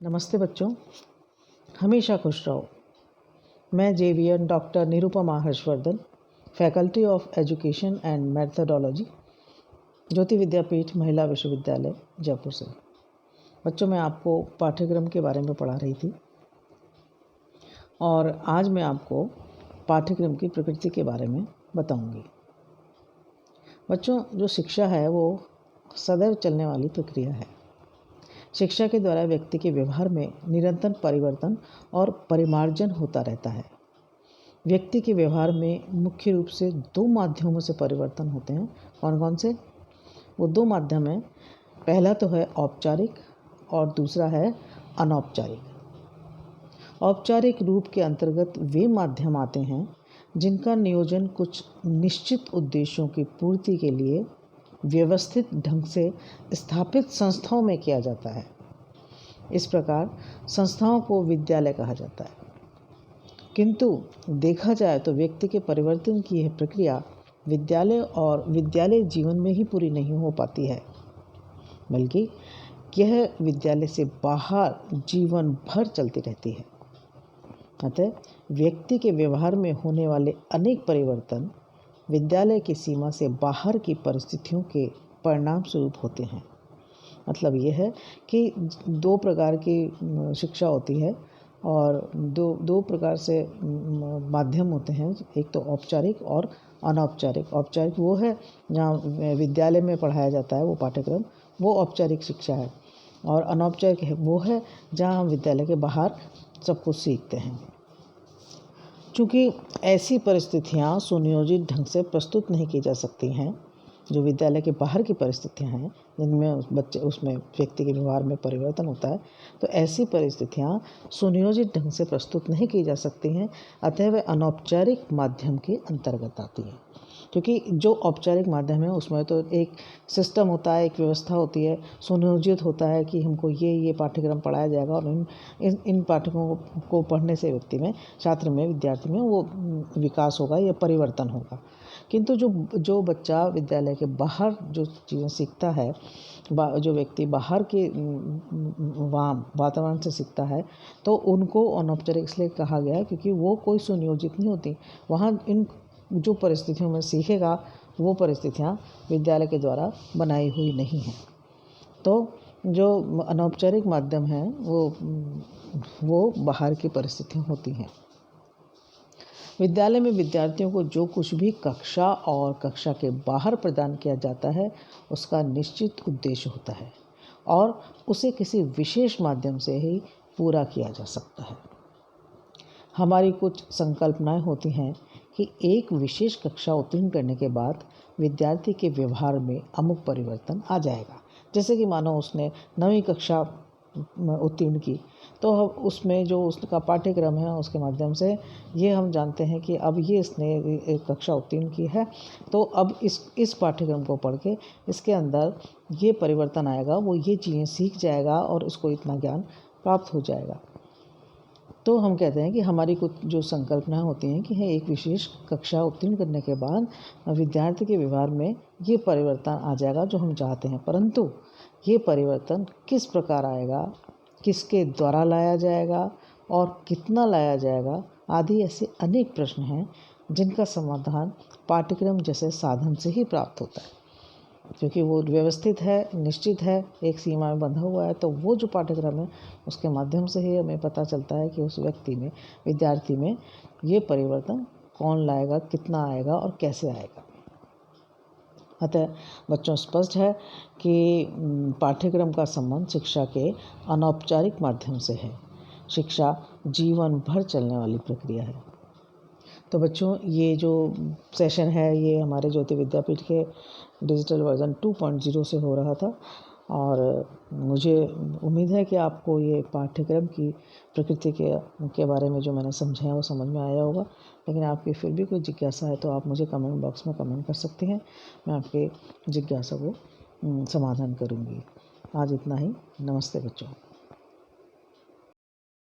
नमस्ते बच्चों, हमेशा खुश रहो। मैं JVN doctor Nirupama Harshvardhan, faculty of education and methodology, Jyoti Vidyapeeth Mahila Vishwavidyalaya Jaipur से। बच्चों, मैं आपको पाठ्यक्रम के बारे में पढ़ा रही थी और आज मैं आपको पाठ्यक्रम की प्रकृति के बारे में बताऊंगी। बच्चों, जो शिक्षा है वो सदैव चलने वाली प्रक्रिया है। शिक्षा के द्वारा व्यक्ति के व्यवहार में निरंतर परिवर्तन और परिमार्जन होता रहता है। व्यक्ति के व्यवहार में मुख्य रूप से दो माध्यमों से परिवर्तन होते हैं। कौन कौन से? वो दो माध्यम हैं। पहला तो है औपचारिक और दूसरा है अनौपचारिक। औपचारिक रूप के अंतर्गत वे माध्यम आते हैं जिनका नियोजन कुछ निश्चित उद्देश्यों की पूर्ति के लिए व्यवस्थित ढंग से स्थापित संस्थाओं में किया जाता है। इस प्रकार संस्थाओं को विद्यालय कहा जाता है। किंतु देखा जाए तो व्यक्ति के परिवर्तन की यह प्रक्रिया विद्यालय और विद्यालय जीवन में ही पूरी नहीं हो पाती है, बल्कि यह विद्यालय से बाहर जीवन भर चलती रहती है। अतः व्यक्ति के व्यवहार में होने वाले अनेक परिवर्तन विद्यालय की सीमा से बाहर की परिस्थितियों के परिणाम स्वरूप होते हैं। मतलब यह है कि दो प्रकार की शिक्षा होती है और दो प्रकार से माध्यम होते हैं। एक तो औपचारिक और अनौपचारिक। औपचारिक वो है जहाँ विद्यालय में पढ़ाया जाता है वो पाठ्यक्रम, वो औपचारिक शिक्षा है। और अनौपचारिक है वो है जहाँ हम विद्यालय के बाहर सब कुछ सीखते हैं। चूँकि ऐसी परिस्थितियाँ सुनियोजित ढंग से प्रस्तुत नहीं की जा सकती हैं, जो विद्यालय के बाहर की परिस्थितियाँ हैं जिनमें उसमें व्यक्ति के व्यवहार में परिवर्तन होता है, तो ऐसी परिस्थितियाँ सुनियोजित ढंग से प्रस्तुत नहीं की जा सकती हैं। अतः वे अनौपचारिक माध्यम के अंतर्गत आती हैं। क्योंकि जो औपचारिक माध्यम है उसमें तो एक सिस्टम होता है, एक व्यवस्था होती है, सुनियोजित होता है कि हमको ये पाठ्यक्रम पढ़ाया जाएगा और इन पाठ्यक्रमों को पढ़ने से व्यक्ति में, छात्र में, विद्यार्थी में वो विकास होगा या परिवर्तन होगा। किंतु जो बच्चा विद्यालय के बाहर जो चीज़ें सीखता है, जो व्यक्ति बाहर के वातावरण से सीखता है, तो उनको अनौपचारिक इसलिए कहा गया है क्योंकि वो कोई सुनियोजित नहीं होती। वहाँ इन जो परिस्थितियों में सीखेगा वो परिस्थितियाँ विद्यालय के द्वारा बनाई हुई नहीं हैं। तो जो अनौपचारिक माध्यम है वो बाहर की परिस्थितियाँ होती हैं। विद्यालय में विद्यार्थियों को जो कुछ भी कक्षा और कक्षा के बाहर प्रदान किया जाता है उसका निश्चित उद्देश्य होता है और उसे किसी विशेष माध्यम से ही पूरा किया जा सकता है। हमारी कुछ संकल्पनाएं होती हैं कि एक विशेष कक्षा उत्तीर्ण करने के बाद विद्यार्थी के व्यवहार में अमुक परिवर्तन आ जाएगा। जैसे कि मानो उसने 9वीं कक्षा उत्तीर्ण की, तो उसमें जो उसका पाठ्यक्रम है उसके माध्यम से ये हम जानते हैं कि अब ये इसने एक कक्षा उत्तीर्ण की है, तो अब इस पाठ्यक्रम को पढ़ के इसके अंदर ये परिवर्तन आएगा, वो ये चीज़ें सीख जाएगा और उसको इतना ज्ञान प्राप्त हो जाएगा। तो हम कहते हैं कि हमारी कुछ जो संकल्पनाएं होती हैं कि एक विशेष कक्षा उत्तीर्ण करने के बाद विद्यार्थी के व्यवहार में ये परिवर्तन आ जाएगा जो हम चाहते हैं। परंतु ये परिवर्तन किस प्रकार आएगा, किसके द्वारा लाया जाएगा और कितना लाया जाएगा आदि ऐसे अनेक प्रश्न हैं जिनका समाधान पाठ्यक्रम जैसे साधन से ही प्राप्त होता है। क्योंकि वो व्यवस्थित है, निश्चित है, एक सीमा में बंधा हुआ है, तो वो जो पाठ्यक्रम है उसके माध्यम से ही हमें पता चलता है कि उस व्यक्ति में, विद्यार्थी में ये परिवर्तन कौन लाएगा, कितना आएगा और कैसे आएगा। अतः बच्चों, स्पष्ट है कि पाठ्यक्रम का संबंध शिक्षा के अनौपचारिक माध्यम से है। शिक्षा जीवन भर चलने वाली प्रक्रिया है। तो बच्चों, ये जो सेशन है ये हमारे ज्योति विद्यापीठ के डिजिटल वर्जन 2.0 से हो रहा था और मुझे उम्मीद है कि आपको ये पाठ्यक्रम की प्रकृति के बारे में जो मैंने समझाया वो समझ में आया होगा। लेकिन आपकी फिर भी कोई जिज्ञासा है तो आप मुझे कमेंट बॉक्स में कमेंट कर सकते हैं। मैं आपके जिज्ञासा को समाधान करूँगी। आज इतना ही। नमस्ते बच्चों।